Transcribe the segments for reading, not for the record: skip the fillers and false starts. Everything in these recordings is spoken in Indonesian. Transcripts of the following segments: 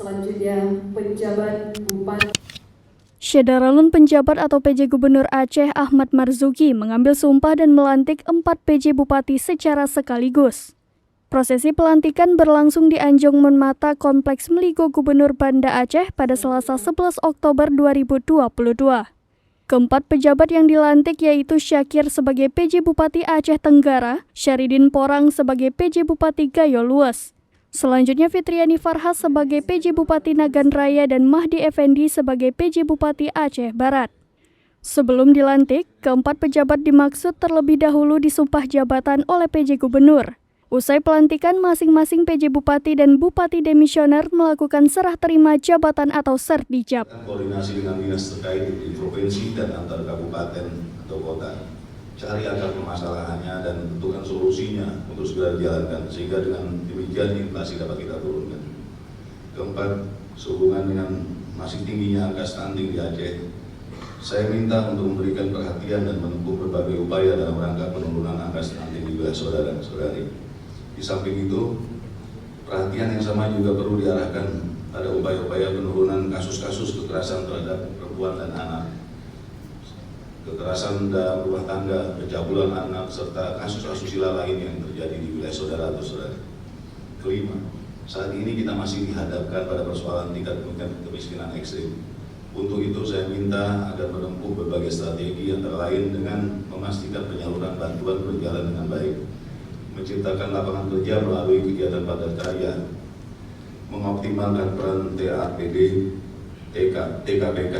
Selanjutnya, penjabat Bupati. Syederalun penjabat atau PJ Gubernur Aceh Ahmad Marzuki mengambil sumpah dan melantik 4 PJ Bupati secara sekaligus. Prosesi pelantikan berlangsung di Anjong Monmata Kompleks Meligo Gubernur Banda Aceh pada Selasa 11 Oktober 2022. Keempat pejabat yang dilantik yaitu Syakir sebagai PJ Bupati Aceh Tenggara, Syaridin Porang sebagai PJ Bupati Gayo Lues. Selanjutnya Fitriani Farhas sebagai PJ Bupati Nagan Raya dan Mahdi Effendi sebagai PJ Bupati Aceh Barat. Sebelum dilantik, keempat pejabat dimaksud terlebih dahulu disumpah jabatan oleh PJ Gubernur. Usai pelantikan, masing-masing PJ Bupati dan Bupati Demisioner melakukan serah terima jabatan atau serdijab. Koordinasi dengan dinas terkait di provinsi dan antar kabupaten atau kota. Cari akar permasalahannya dan tentukan solusinya untuk segera dijalankan, sehingga dengan demikian inflasi dapat kita turunkan. Keempat, sehubungan dengan masih tingginya angka stunting di Aceh, saya minta untuk memberikan perhatian dan menempuh berbagai upaya dalam rangka penurunan angka stunting di wilayah saudara-saudari. Di samping itu, perhatian yang sama juga perlu diarahkan pada upaya-upaya penurunan kasus-kasus kekerasan terhadap perempuan dan anak, kekerasan dalam rumah tangga, pencabulan anak, serta kasus asusila lain yang terjadi di wilayah saudara atau saudara. Kelima, saat ini kita masih dihadapkan pada persoalan tingkat kemiskinan ekstrim. Untuk itu saya minta agar menempuh berbagai strategi antara lain dengan memastikan penyaluran bantuan berjalan dengan baik, menciptakan lapangan kerja melalui kegiatan padat karya, mengoptimalkan peran TAPD, TKPK,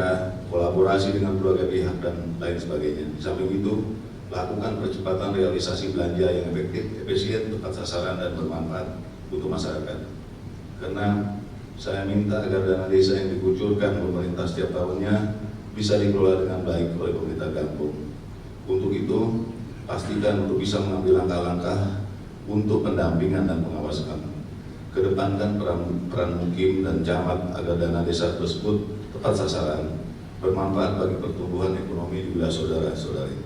kolaborasi dengan berbagai pihak dan lain sebagainya. Di samping itu, lakukan percepatan realisasi belanja yang efektif, efisien, tepat sasaran dan bermanfaat untuk masyarakat. Karena saya minta agar dana desa yang dikucurkan pemerintah setiap tahunnya bisa dikelola dengan baik oleh pemerintah kampung. Untuk itu, pastikan untuk bisa mengambil langkah-langkah untuk pendampingan dan pengawasan. Kedepankan peran mukim dan camat agar dana desa tersebut tepat sasaran, bermanfaat bagi pertumbuhan ekonomi di wilayah saudara-saudari.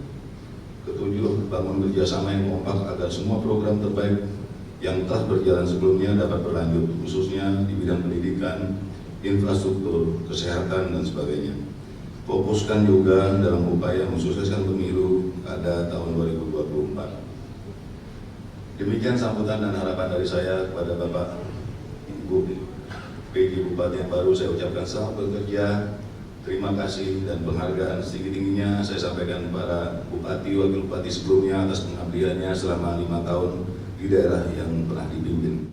Ketujuh, bangun kerjasama yang kompak agar semua program terbaik yang telah berjalan sebelumnya dapat berlanjut, khususnya di bidang pendidikan, infrastruktur, kesehatan, dan sebagainya. Fokuskan juga dalam upaya mensukseskan pemilu pada tahun 2024. Demikian sambutan dan harapan dari saya kepada Bapak Ibu PJ Bupati yang baru. Saya ucapkan selamat bekerja, terima kasih dan penghargaan setinggi-tingginya saya sampaikan para Bupati, Wakil Bupati sebelumnya atas pengabdiannya selama 5 tahun di daerah yang pernah dipimpin.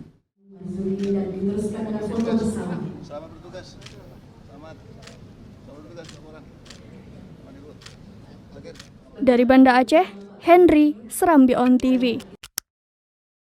Dan diteruskan dengan foto bersama. Selamat bertugas. Selamat bertugas. Dari Banda Aceh, Henry, Serambi On TV.